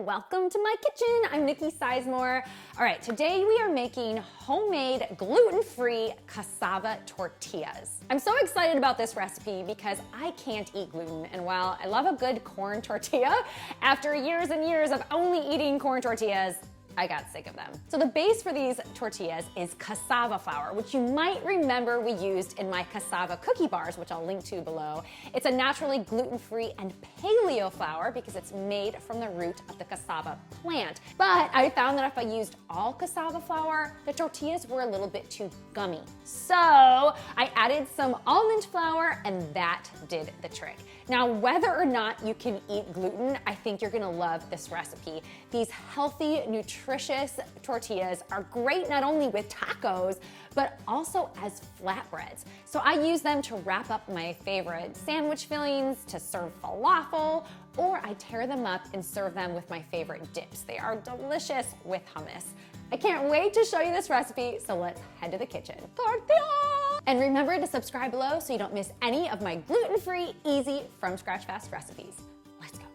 welcome to my kitchen. I'm Nikki Sizemore. All right, today we are making homemade gluten-free cassava tortillas. I'm so excited about this recipe because I can't eat gluten, and while I love a good corn tortilla, after years and years of only eating corn tortillas, I got sick of them. So the base for these tortillas is cassava flour, which you might remember we used in my Cassava Cookie Bars, which I'll link to below. It's a naturally gluten-free and paleo flour because it's made from the root of the cassava plant. But I found that if I used all cassava flour, the tortillas were a little bit too gummy. So I added some almond flour and that did the trick. Now, whether or not you can eat gluten, I think you're gonna love this recipe. These healthy, nutritious tortillas are great not only with tacos, but also as flatbreads. So I use them to wrap up my favorite sandwich fillings, to serve falafel, or I tear them up and serve them with my favorite dips. They are delicious with hummus. I can't wait to show you this recipe, so let's head to the kitchen. Tortilla! And remember to subscribe below so you don't miss any of my gluten-free, easy, from scratch fast recipes. Let's go.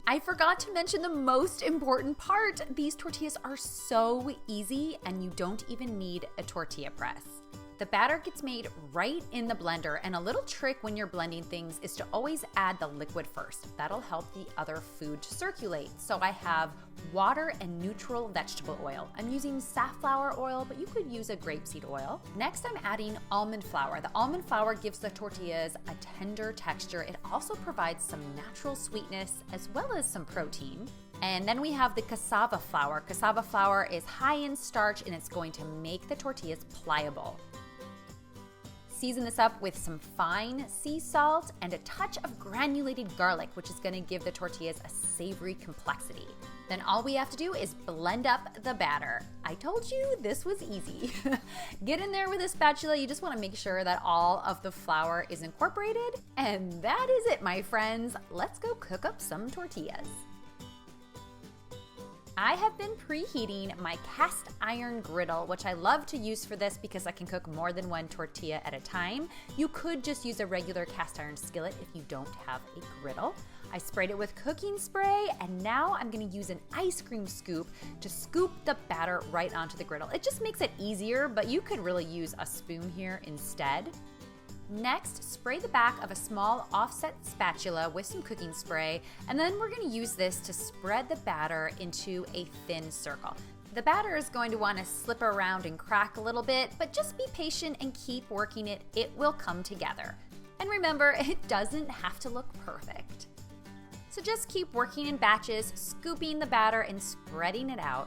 I forgot to mention the most important part. These tortillas are so easy and you don't even need a tortilla press. The batter gets made right in the blender, and a little trick when you're blending things is to always add the liquid first. That'll help the other food to circulate. So I have water and neutral vegetable oil. I'm using safflower oil, but you could use a grapeseed oil. Next, I'm adding almond flour. The almond flour gives the tortillas a tender texture. It also provides some natural sweetness as well as some protein. And then we have the cassava flour. Cassava flour is high in starch and it's going to make the tortillas pliable. Season this up with some fine sea salt and a touch of granulated garlic, which is gonna give the tortillas a savory complexity. Then all we have to do is blend up the batter. I told you this was easy. Get in there with a spatula. You just wanna make sure that all of the flour is incorporated. And that is it, my friends. Let's go cook up some tortillas. I have been preheating my cast iron griddle, which I love to use for this because I can cook more than one tortilla at a time. You could just use a regular cast iron skillet if you don't have a griddle. I sprayed it with cooking spray, and now I'm gonna use an ice cream scoop to scoop the batter right onto the griddle. It just makes it easier, but you could really use a spoon here instead. Next, spray the back of a small offset spatula with some cooking spray, and then we're gonna use this to spread the batter into a thin circle. The batter is going to wanna slip around and crack a little bit, but just be patient and keep working it. It will come together. And remember, it doesn't have to look perfect. So just keep working in batches, scooping the batter and spreading it out.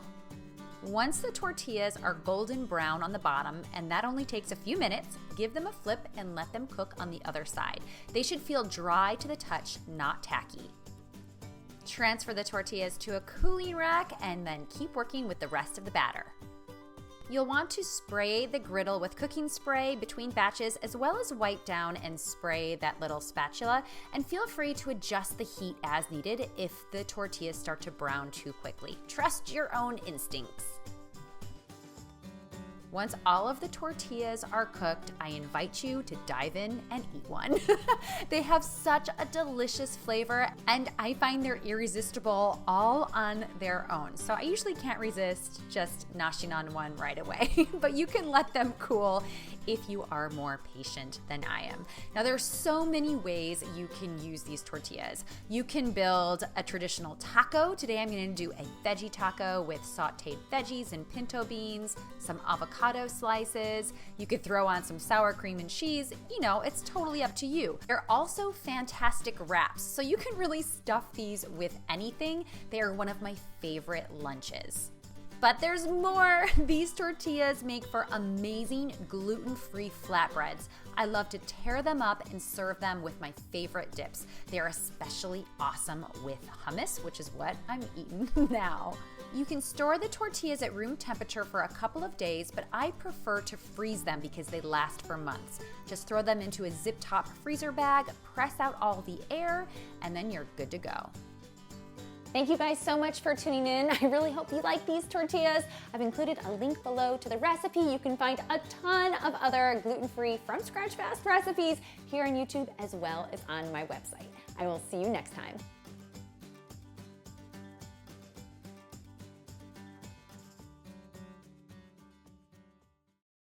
Once the tortillas are golden brown on the bottom, and that only takes a few minutes, give them a flip and let them cook on the other side. They should feel dry to the touch, not tacky. Transfer the tortillas to a cooling rack and then keep working with the rest of the batter. You'll want to spray the griddle with cooking spray between batches, as well as wipe down and spray that little spatula, and feel free to adjust the heat as needed if the tortillas start to brown too quickly. Trust your own instincts. Once all of the tortillas are cooked, I invite you to dive in and eat one. They have such a delicious flavor, and I find they're irresistible all on their own. So I usually can't resist just noshing on one right away, but you can let them cool if you are more patient than I am. Now, there are so many ways you can use these tortillas. You can build a traditional taco. Today I'm gonna do a veggie taco with sauteed veggies and pinto beans, some avocado slices. You could throw on some sour cream and cheese. You know, it's totally up to you. They're also fantastic wraps, so you can really stuff these with anything. They are one of my favorite lunches. But there's more. These tortillas make for amazing gluten-free flatbreads. I love to tear them up and serve them with my favorite dips. They're especially awesome with hummus, which is what I'm eating now. You can store the tortillas at room temperature for a couple of days, but I prefer to freeze them because they last for months. Just throw them into a zip-top freezer bag, press out all the air, and then you're good to go. Thank you guys so much for tuning in. I really hope you like these tortillas. I've included a link below to the recipe. You can find a ton of other gluten-free from scratch fast recipes here on YouTube as well as on my website. I will see you next time.